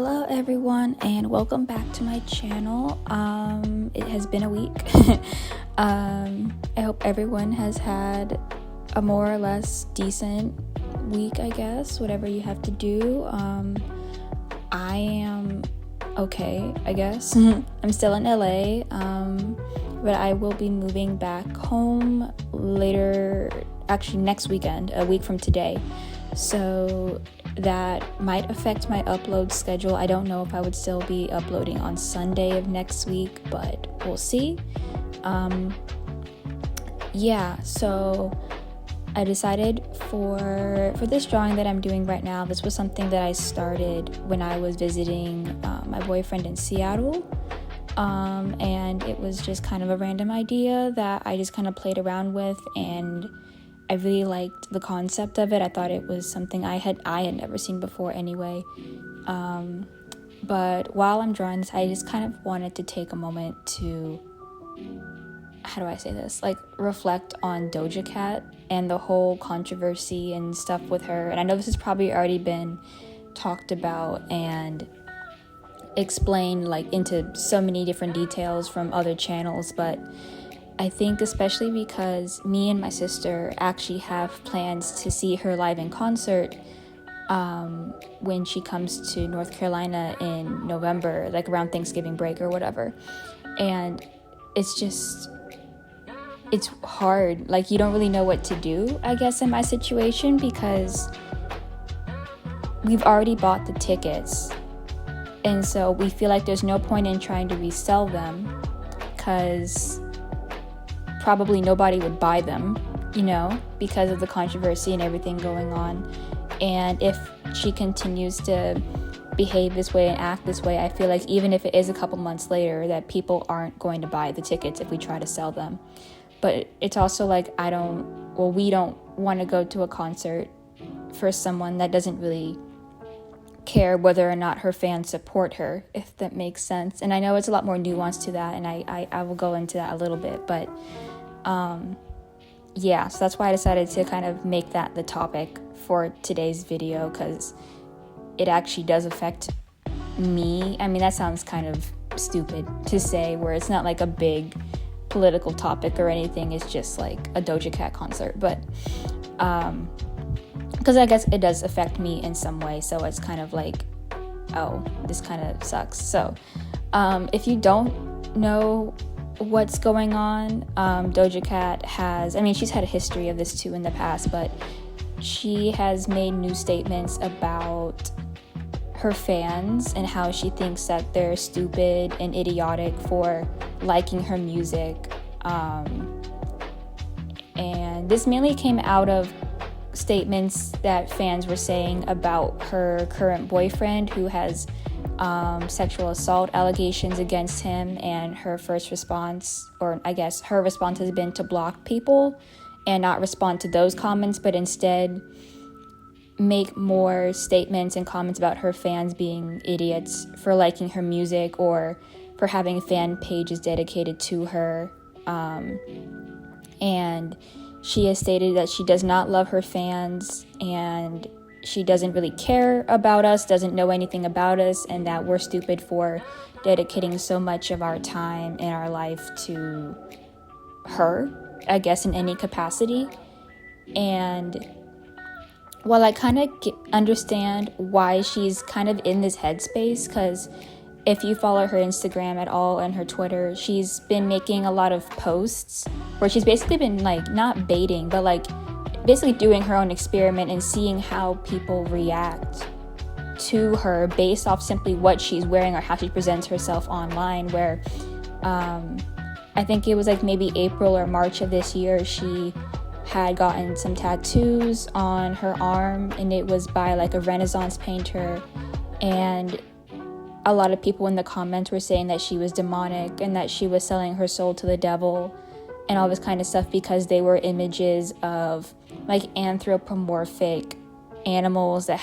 Hello everyone and welcome back to my channel. It has been a week. I hope everyone has had a more or less decent week, I guess, whatever you have to do. I am okay, I guess. I'm still in LA, but I will be moving back home later, actually next weekend, a week from today. So that might affect my upload schedule. I don't know if I would still be uploading on Sunday of next week, but we'll see. So I decided for this drawing that I'm doing right now, this was something that I started when I was visiting my boyfriend in Seattle. And it was just kind of a random idea that I just kind of played around with, and I really liked the concept of it. I thought it was something I had never seen before anyway. But while I'm drawing this, I just kind of wanted to take a moment to, how do I say this? Like, reflect on Doja Cat and the whole controversy and stuff with her. And I know this has probably already been talked about and explained like into so many different details from other channels, but I think especially because me and my sister actually have plans to see her live in concert when she comes to North Carolina in November, like around Thanksgiving break or whatever. And it's hard. Like, you don't really know what to do, I guess, in my situation, because we've already bought the tickets. And so we feel like there's no point in trying to resell them because probably nobody would buy them, because of the controversy and everything going on. And if she continues to behave this way and act this way, I feel like even if it is a couple months later, that people aren't going to buy the tickets if we try to sell them. But it's also like we don't want to go to a concert for someone that doesn't really care whether or not her fans support her, if that makes sense. And I know it's a lot more nuanced to that, and I will go into that a little bit, but so that's why I decided to kind of make that the topic for today's video, because it actually does affect me. I mean, that sounds kind of stupid to say, where it's not like a big political topic or anything, it's just like a Doja Cat concert, but because I guess it does affect me in some way, so it's kind of like, oh, this kind of sucks. So if you don't know what's going on, Doja Cat she's had a history of this too in the past, but she has made new statements about her fans and how she thinks that they're stupid and idiotic for liking her music. And this mainly came out of statements that fans were saying about her current boyfriend, who has sexual assault allegations against him, and her first response, or I guess her response, has been to block people and not respond to those comments, but instead make more statements and comments about her fans being idiots for liking her music or for having fan pages dedicated to her. And she has stated that she does not love her fans, and she doesn't really care about us, doesn't know anything about us, and that we're stupid for dedicating so much of our time and our life to her, I guess, in any capacity. And while I kind of understand why she's kind of in this headspace, because if you follow her Instagram at all and her Twitter, she's been making a lot of posts where she's basically been like, not baiting, but like basically doing her own experiment and seeing how people react to her based off simply what she's wearing or how she presents herself online, where I think it was like maybe April or March of this year, she had gotten some tattoos on her arm, and it was by like a Renaissance painter, and a lot of people in the comments were saying that she was demonic and that she was selling her soul to the devil and all this kind of stuff, because they were images of like anthropomorphic animals that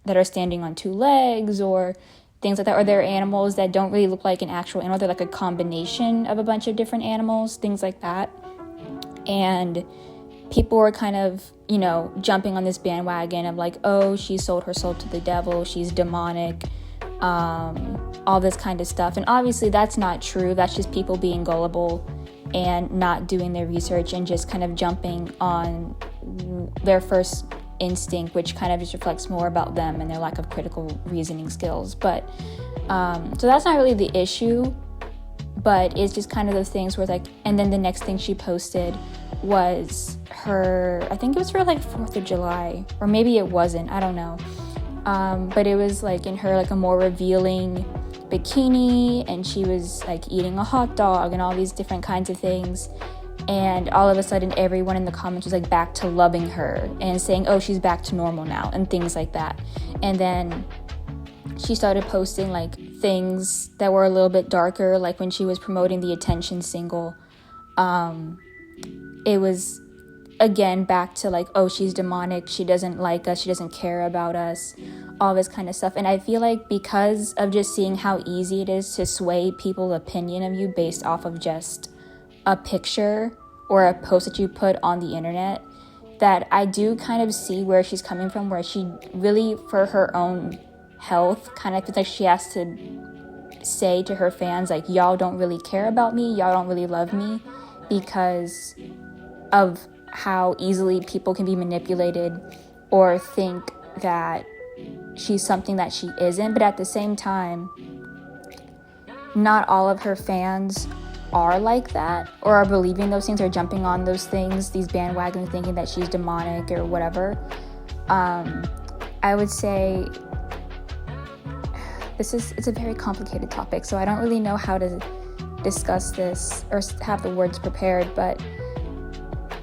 are standing on two legs or things like that, or they're animals that don't really look like an actual animal, they're like a combination of a bunch of different animals, things like that. And people were kind of, jumping on this bandwagon of like, oh, she sold her soul to the devil, she's demonic, all this kind of stuff. And obviously that's not true. That's just people being gullible and not doing their research and just kind of jumping on their first instinct, which kind of just reflects more about them and their lack of critical reasoning skills. But so that's not really the issue, but it's just kind of those things where it's like, and then the next thing she posted was her, I think it was for like 4th of July, or maybe it wasn't, I don't know. But it was like in her like a more revealing bikini, and she was like eating a hot dog and all these different kinds of things. And all of a sudden everyone in the comments was like back to loving her and saying, oh, she's back to normal now and things like that. And then she started posting like things that were a little bit darker, like when she was promoting the Attention single. It was again back to like, oh, she's demonic, she doesn't like us, she doesn't care about us, all this kind of stuff. And I feel like because of just seeing how easy it is to sway people's opinion of you based off of just a picture or a post that you put on the internet, that I do kind of see where she's coming from, where she really, for her own health, kind of feels like she has to say to her fans, like, y'all don't really care about me, y'all don't really love me, because of how easily people can be manipulated or think that she's something that she isn't. But at the same time, not all of her fans are like that or are believing those things or jumping on those things, these bandwagons, thinking that she's demonic or whatever. I would say it's a very complicated topic, so I don't really know how to discuss this or have the words prepared. But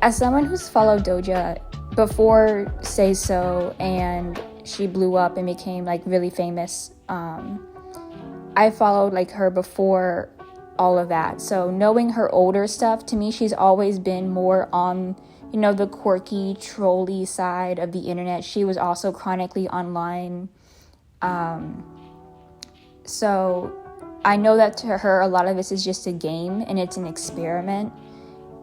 as someone who's followed Doja before Say So and she blew up and became like really famous, I followed like her before all of that. So knowing her older stuff, to me, she's always been more on, the quirky, trolly side of the internet. She was also chronically online. So I know that to her, a lot of this is just a game and it's an experiment.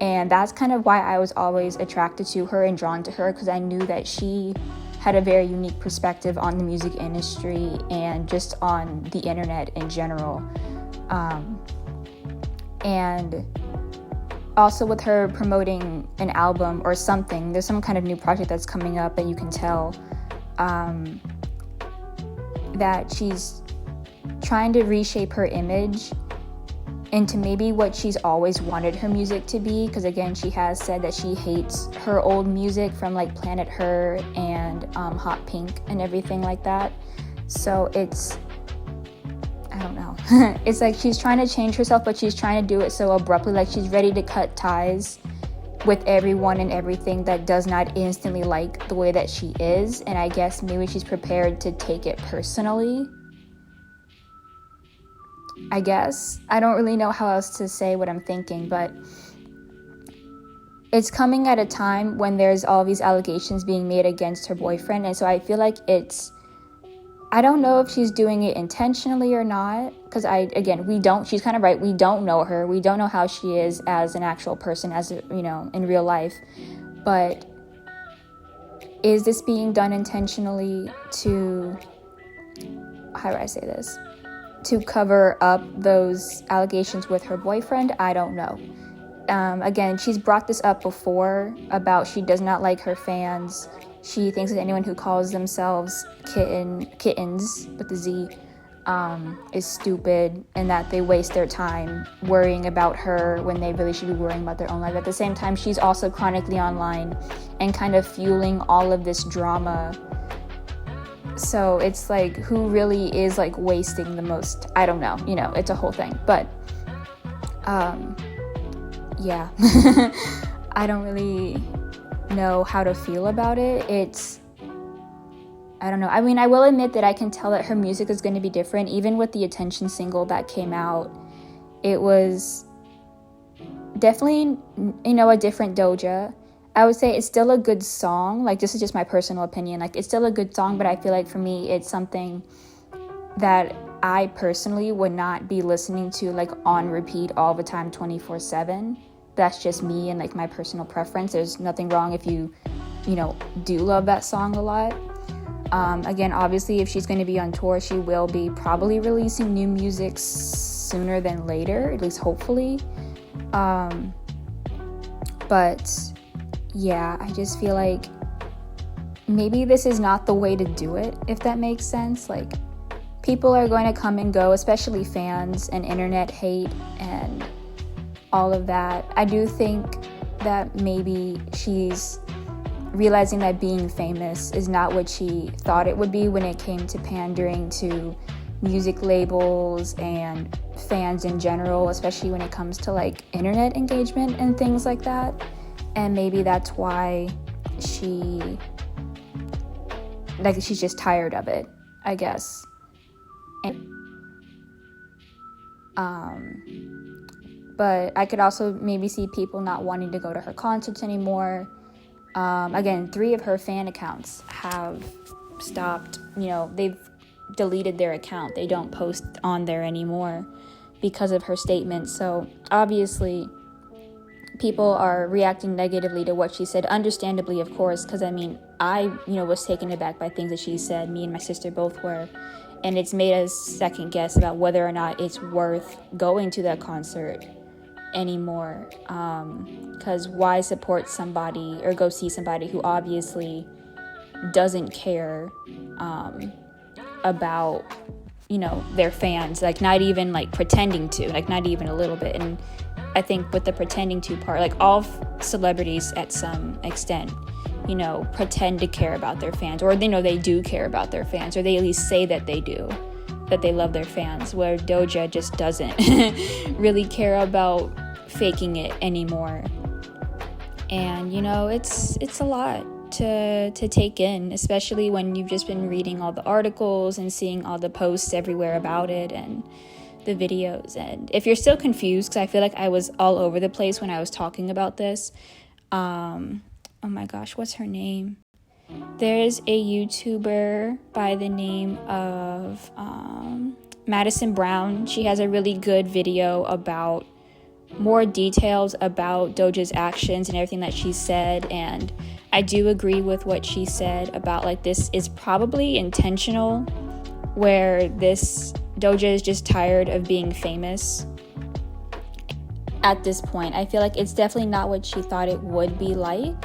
And that's kind of why I was always attracted to her and drawn to her, because I knew that she had a very unique perspective on the music industry and just on the internet in general. And also with her promoting an album or something, there's some kind of new project that's coming up, and you can tell that she's trying to reshape her image into maybe what she's always wanted her music to be, because again, she has said that she hates her old music from like Planet Her and Hot Pink and everything like that. So I don't know. It's like she's trying to change herself, but she's trying to do it so abruptly, like she's ready to cut ties with everyone and everything that does not instantly like the way that she is. And I guess maybe she's prepared to take it personally. I guess. I don't really know how else to say what I'm thinking, but it's coming at a time when there's all these allegations being made against her boyfriend. And so I feel like I don't know if she's doing it intentionally or not, because she's kind of right. We don't know her. We don't know how she is as an actual person, in real life. But is this being done intentionally to, how do I say this? To cover up those allegations with her boyfriend? I don't know. Again, she's brought this up before about she does not like her fans. She thinks that anyone who calls themselves kittens with the Z is stupid, and that they waste their time worrying about her when they really should be worrying about their own life. At the same time, she's also chronically online and kind of fueling all of this drama. So it's like, who really is like wasting the most? I don't know. It's a whole thing. But yeah, I don't really know how to feel about it. I don't know. I mean, I will admit that I can tell that her music is going to be different. Even with the Attention single that came out, it was definitely, a different Doja. I would say it's still a good song. Like, this is just my personal opinion. Like, it's still a good song, but I feel like for me, it's something that I personally would not be listening to like on repeat all the time, 24/7. that's just me and like my personal preference. There's nothing wrong if you do love that song a lot. Again, obviously, if she's going to be on tour, she will be probably releasing new music sooner than later, at least hopefully. But yeah, I just feel like maybe this is not the way to do it, if that makes sense. Like, people are going to come and go, especially fans and internet hate and all of that. I do think that maybe she's realizing that being famous is not what she thought it would be when it came to pandering to music labels and fans in general, especially when it comes to like internet engagement and things like that. And maybe that's why she's just tired of it, I guess. But I could also maybe see people not wanting to go to her concerts anymore. Again, 3 of her fan accounts have stopped, they've deleted their account. They don't post on there anymore because of her statements. So obviously people are reacting negatively to what she said, understandably, of course, because I was taken aback by things that she said. Me and my sister both were, and it's made us second guess about whether or not it's worth going to that concert anymore, because why support somebody or go see somebody who obviously doesn't care about their fans, like not even like pretending to, like not even a little bit. And I think with the pretending to part, like all celebrities at some extent pretend to care about their fans, or they do care about their fans, or they at least say that they do, that they love their fans, where Doja just doesn't really care about faking it anymore. And it's a lot to take in, especially when you've just been reading all the articles and seeing all the posts everywhere about it and the videos. And if you're still confused, because I feel like I was all over the place when I was talking about this, oh my gosh, what's her name? There's a YouTuber by the name of Madison Brown. She has a really good video about more details about Doja's actions and everything that she said. And I do agree with what she said about like this is probably intentional, where this Doja is just tired of being famous at this point. I feel like it's definitely not what she thought it would be like,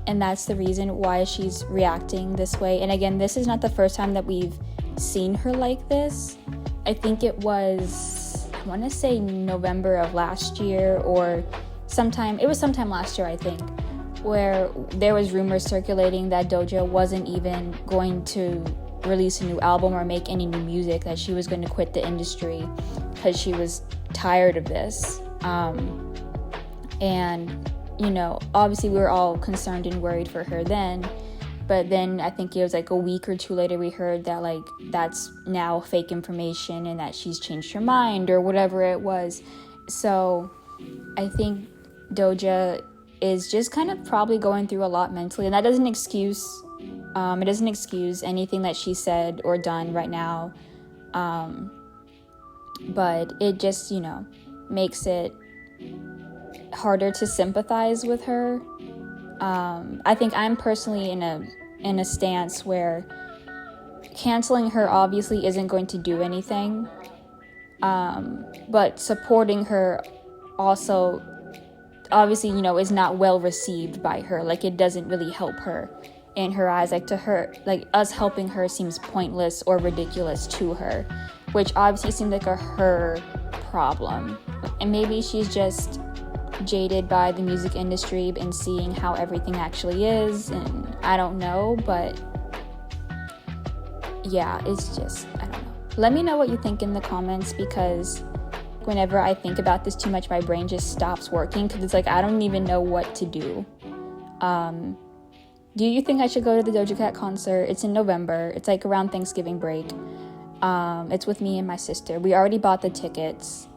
and that's the reason why she's reacting this way. And again, this is not the first time that we've seen her like this. I think it was, I want to say November of last year, or sometime last year, I think, where there was rumors circulating that Doja wasn't even going to release a new album or make any new music, that she was going to quit the industry because she was tired of this. And obviously we were all concerned and worried for her then, but then I think it was like a week or two later we heard that like that's now fake information and that she's changed her mind or whatever it was. So I think Doja is just kind of probably going through a lot mentally, and that doesn't excuse it doesn't excuse anything that she said or done right now, but it just makes it harder to sympathize with her. I think I'm personally in a stance where canceling her obviously isn't going to do anything, but supporting her also obviously is not well received by her. Like, it doesn't really help her in her eyes. Like, to her, like, us helping her seems pointless or ridiculous to her, which obviously seems like her problem. And maybe she's just jaded by the music industry and seeing how everything actually is, and I don't know, but yeah, it's just, I don't know. Let me know what you think in the comments, because whenever I think about this too much, my brain just stops working, because it's like I don't even know what to do. Do you think I should go to the Doja Cat concert? It's in November. It's like around Thanksgiving break. It's with me and my sister. We already bought the tickets.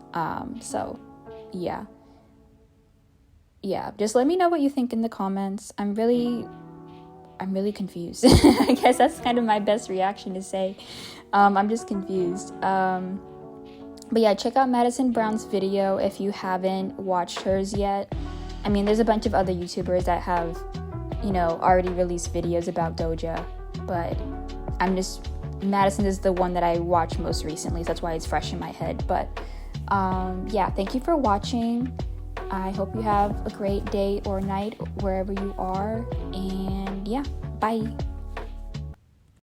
So yeah, just let me know what you think in the comments. I'm really confused. I guess that's kind of my best reaction to say. I'm just confused. But yeah, check out Madison Brown's video if you haven't watched hers yet. I mean, there's a bunch of other YouTubers that have, already released videos about Doja, but Madison is the one that I watched most recently, so that's why it's fresh in my head. But yeah, thank you for watching. I hope you have a great day or night wherever you are, and yeah, bye.